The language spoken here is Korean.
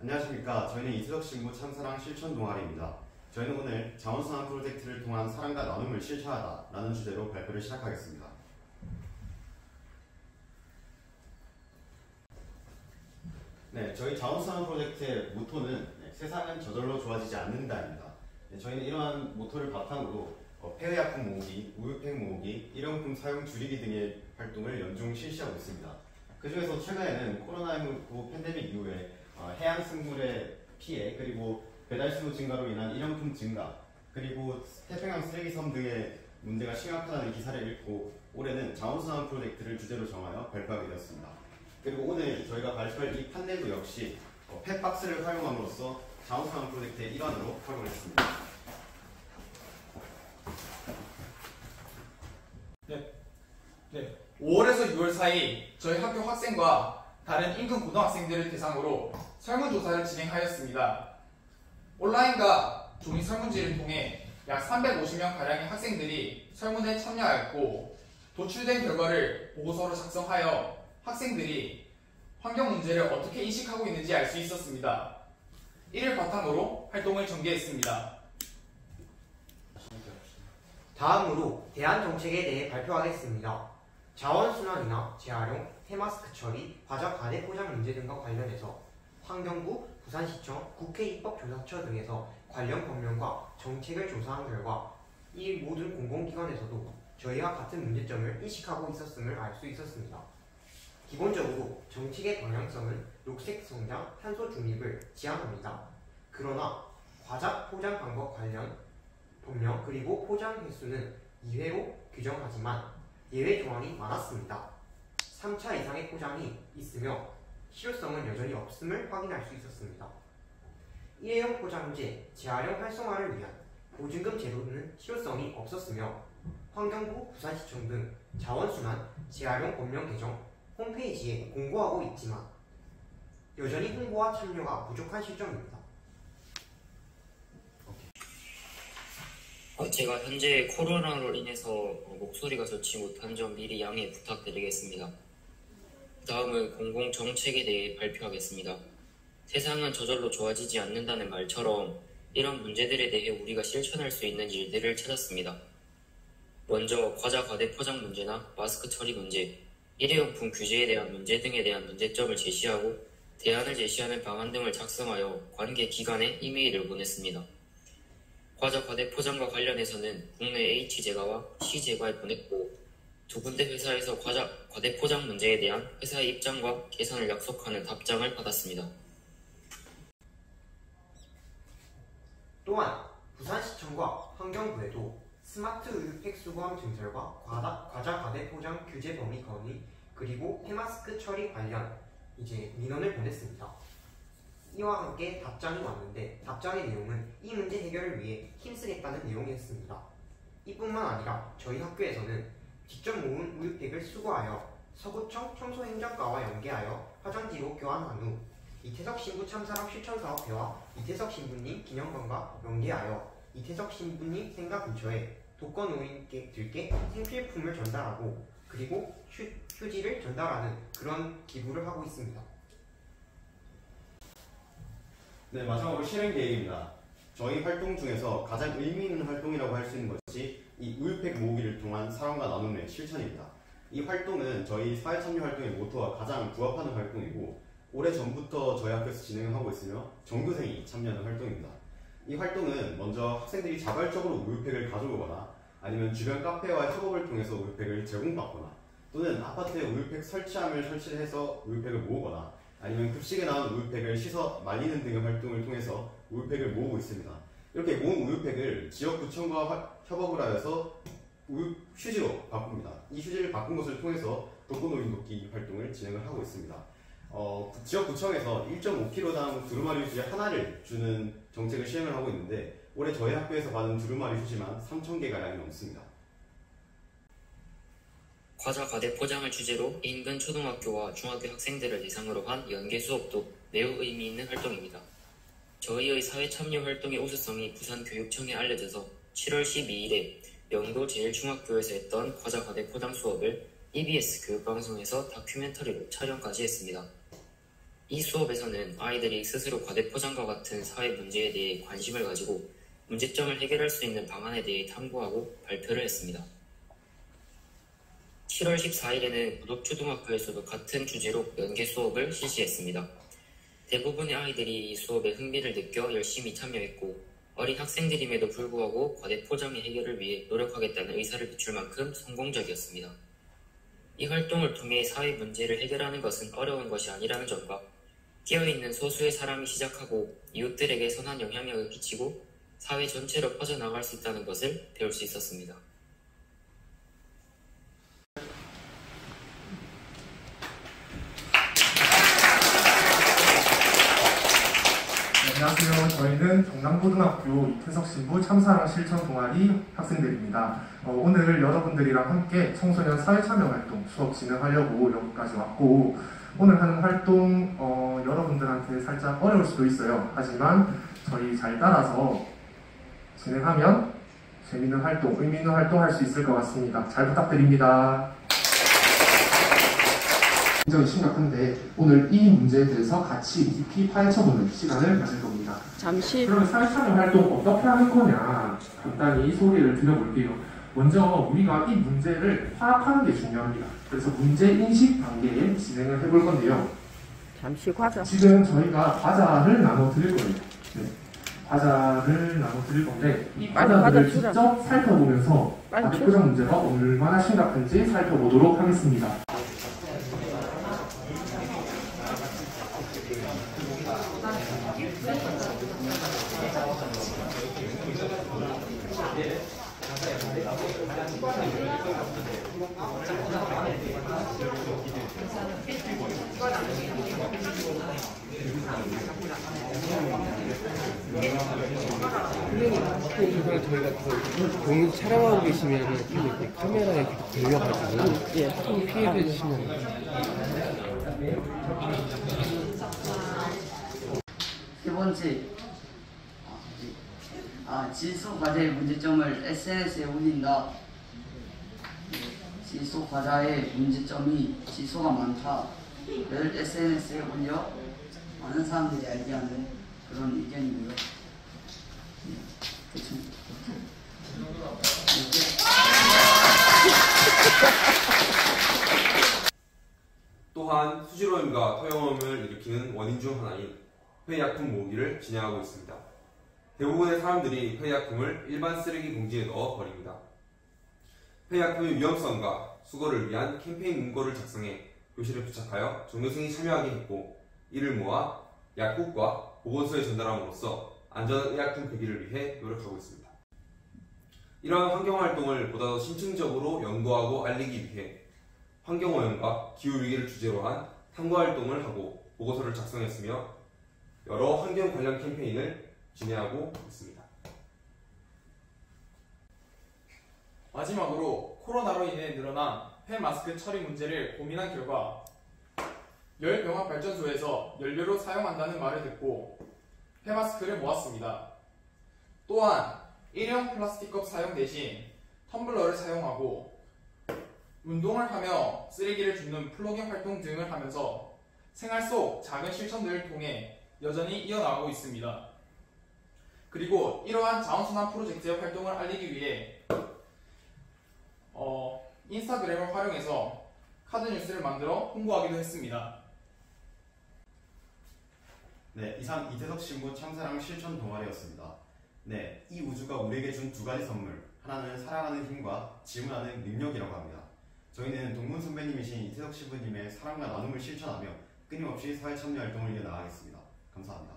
안녕하십니까. 저희는 이태석 신부 참사랑 실천 동아리입니다. 저희는 오늘 자원순환 프로젝트를 통한 사랑과 나눔을 실천하다 라는 주제로 발표를 시작하겠습니다. 네, 저희 자원순환 프로젝트의 모토는 세상은 저절로 좋아지지 않는다입니다. 저희는 이러한 모토를 바탕으로 폐의약품 모으기, 우유팩 모으기, 일회용품 사용 줄이기 등의 활동을 연중 실시하고 있습니다. 그 중에서 최근에는 코로나19 팬데믹 이후에 해양 생물의 피해, 그리고 배달 신호 증가로 인한 일회용품 증가, 그리고 태평양 쓰레기섬 등의 문제가 심각하다는 기사를 읽고 올해는 자원순환 프로젝트를 주제로 정하여 발표하게 되었습니다. 그리고 오늘 저희가 발표할 이 판넬도 역시 펫박스를 활용함으로써 자원순환 프로젝트의 일환으로 활용을 했습니다. 네. 5월에서 6월 사이 저희 학교 학생과 다른 인근 고등학생들을 대상으로 설문조사를 진행하였습니다. 온라인과 종이 설문지를 통해 약 350명가량의 학생들이 설문에 참여하였고, 도출된 결과를 보고서로 작성하여 학생들이 환경 문제를 어떻게 인식하고 있는지 알 수 있었습니다. 이를 바탕으로 활동을 전개했습니다. 다음으로 대안 정책에 대해 발표하겠습니다. 자원순환이나 재활용, 폐마스크 처리, 과자 과대 포장 문제 등과 관련해서 환경부, 부산시청, 국회 입법조사처 등에서 관련 법령과 정책을 조사한 결과 이 모든 공공기관에서도 저희와 같은 문제점을 인식하고 있었음을 알 수 있었습니다. 기본적으로 정책의 방향성은 녹색 성장, 탄소 중립을 지향합니다. 그러나 과자 포장 방법 관련 법령 그리고 포장 횟수는 2회로 규정하지만 예외 조항이 많았습니다. 3차 이상의 포장이 있으며 실효성은 여전히 없음을 확인할 수 있었습니다. 일회용 포장재 재활용 활성화를 위한 보증금 제도는 실효성이 없었으며 환경부, 부산시청 등 자원순환, 재활용 법령 개정 홈페이지에 공고하고 있지만 여전히 홍보와 참여가 부족한 실정입니다. 제가 현재 코로나로 인해서 목소리가 좋지 못한 점 미리 양해 부탁드리겠습니다. 다음은 공공정책에 대해 발표하겠습니다. 세상은 저절로 좋아지지 않는다는 말처럼 이런 문제들에 대해 우리가 실천할 수 있는 일들을 찾았습니다. 먼저 과자 과대 포장 문제나 마스크 처리 문제, 일회용품 규제에 대한 문제 등에 대한 문제점을 제시하고 대안을 제시하는 방안 등을 작성하여 관계 기관에 이메일을 보냈습니다. 과자 과대 포장과 관련해서는 국내 H제과와 C제과에 보냈고, 두 군데 회사에서 과자 과대 포장 문제에 대한 회사의 입장과 개선을 약속하는 답장을 받았습니다. 또한 부산시청과 환경부에도 스마트 우유팩 수거함 증설과 과자 과대 포장 규제 범위 건의 그리고 폐마스크 처리 관련 민원을 보냈습니다. 이와 함께 답장이 왔는데 답장의 내용은 이 문제 해결을 위해 힘쓰겠다는 내용이었습니다. 이뿐만 아니라 저희 학교에서는 직접 모은 우유팩을 수거하여 서구청 청소행정과와 연계하여 화장지로 교환한 후 이태석 신부 참사랑 실천사업회와 이태석 신부님 기념관과 연계하여 이태석 신부님 생가 근처에 독거노인들께 생필품을 전달하고 그리고 휴지를 전달하는 그런 기부를 하고 있습니다. 네, 마지막으로 실행 계획입니다. 저희 활동 중에서 가장 의미 있는 활동이라고 할 수 있는 것이 이 우유팩 모으기를 통한 사랑과 나눔의 실천입니다. 이 활동은 저희 사회참여 활동의 모토와 가장 부합하는 활동이고, 오래전부터 저희 학교에서 진행을 하고 있으며 전교생이 참여하는 활동입니다. 이 활동은 먼저 학생들이 자발적으로 우유팩을 가져오거나 아니면 주변 카페와 협업을 통해서 우유팩을 제공받거나 또는 아파트에 우유팩 설치함을 설치를 해서 우유팩을 모으거나 아니면 급식에 나온 우유팩을 씻어 말리는 등의 활동을 통해서 우유팩을 모으고 있습니다. 이렇게 모은 우유팩을 지역구청과 협업을 하여서 휴지로 바꿉니다. 이 휴지를 바꾼 것을 통해서 독거노인 돕기 활동을 진행을 하고 있습니다. 지역구청에서 1.5kg당 두루마리 휴지 하나를 주는 정책을 시행을 하고 있는데, 올해 저희 학교에서 받은 두루마리 휴지만 3,000개가량이 넘습니다. 과자 과대 포장을 주제로 인근 초등학교와 중학교 학생들을 대상으로 한 연계 수업도 매우 의미 있는 활동입니다. 저희의 사회참여 활동의 우수성이 부산교육청에 알려져서 7월 12일에 명도 제1중학교에서 했던 과자 과대 포장 수업을 EBS 교육방송에서 다큐멘터리로 촬영까지 했습니다. 이 수업에서는 아이들이 스스로 과대포장과 같은 사회 문제에 대해 관심을 가지고 문제점을 해결할 수 있는 방안에 대해 탐구하고 발표를 했습니다. 7월 14일에는 구덕초등학교에서도 같은 주제로 연계 수업을 실시했습니다. 대부분의 아이들이 이 수업에 흥미를 느껴 열심히 참여했고 어린 학생들임에도 불구하고 과대포장의 해결을 위해 노력하겠다는 의사를 비출 만큼 성공적이었습니다. 이 활동을 통해 사회 문제를 해결하는 것은 어려운 것이 아니라는 점과 깨어있는 소수의 사람이 시작하고 이웃들에게 선한 영향력을 끼치고 사회 전체로 퍼져나갈 수 있다는 것을 배울 수 있었습니다. 안녕하세요. 저희는 경남고등학교 이태석 신부 참사랑 실천 동아리 학생들입니다. 오늘 여러분들이랑 함께 청소년 사회참여활동 수업 진행하려고 여기까지 왔고, 오늘 하는 활동 여러분들한테 살짝 어려울 수도 있어요. 하지만 저희 잘 따라서 진행하면 재밌는 활동, 의미 있는 활동 할 수 있을 것 같습니다. 잘 부탁드립니다. 굉장히 심각한데 오늘 이 문제에 대해서 같이 깊이 파헤쳐보는 시간을 가질 겁니다. 잠시. 그러면 사회참여 활동 어떻게 하는 거냐 간단히 소개를 드려볼게요. 먼저 우리가 이 문제를 파악하는 게 중요합니다. 그래서 문제 인식 단계에 진행을 해볼 건데요. 잠시 과자. 지금 저희가 과자를 나눠 드릴 거예요. 네. 과자를 나눠 드릴 건데 이 과자들을 직접 살펴보면서 과대포장 문제가 얼마나 심각한지 살펴보도록 하겠습니다. 저희가 공연 촬영하고 계시면 이렇게 카메라에 걸려가지고 좀 피해를 주시면 세 번째, 질소 과제의 문제점을 SNS에 올린다. 질소 과자의 문제점이 질소가 많다를 SNS에 올려 많은 사람들이 알게 하는 그런 의견이고요. 대충 또한 수질오염과 토용오염을 일으키는 원인 중 하나인 폐약품 모으기를 진행하고 있습니다. 대부분의 사람들이 폐약품을 일반 쓰레기 봉지에 넣어 버립니다. 폐약품의 위험성과 수거를 위한 캠페인 문구를 작성해 교실에 부착하여 전교생이 참여하게 했고, 이를 모아 약국과 보건소에 전달함으로써 안전한 의약품 폐기를 위해 노력하고 있습니다. 이러한 환경활동을 보다 더 심층적으로 연구하고 알리기 위해 환경오염과 기후위기를 주제로 한 탐구활동을 하고 보고서를 작성했으며 여러 환경 관련 캠페인을 진행하고 있습니다. 마지막으로 코로나로 인해 늘어난 폐마스크 처리 문제를 고민한 결과 열병합 발전소에서 연료로 사용한다는 말을 듣고 폐마스크를 모았습니다. 또한 일회용 플라스틱컵 사용 대신 텀블러를 사용하고 운동을 하며 쓰레기를 줍는 플로깅 활동 등을 하면서 생활 속 작은 실천들을 통해 여전히 이어나가고 있습니다. 그리고 이러한 자원순환 프로젝트의 활동을 알리기 위해 인스타그램을 활용해서 카드뉴스를 만들어 홍보하기도 했습니다. 네, 이상 이태석 신부 참사랑 실천 동아리였습니다. 네, 이 우주가 우리에게 준 두 가지 선물, 하나는 살아가는 힘과 질문하는 능력이라고 합니다. 저희는 동문 선배님이신 이태석 신부님의 사랑과 나눔을 실천하며 끊임없이 사회 참여 활동을 이어나가겠습니다. 감사합니다.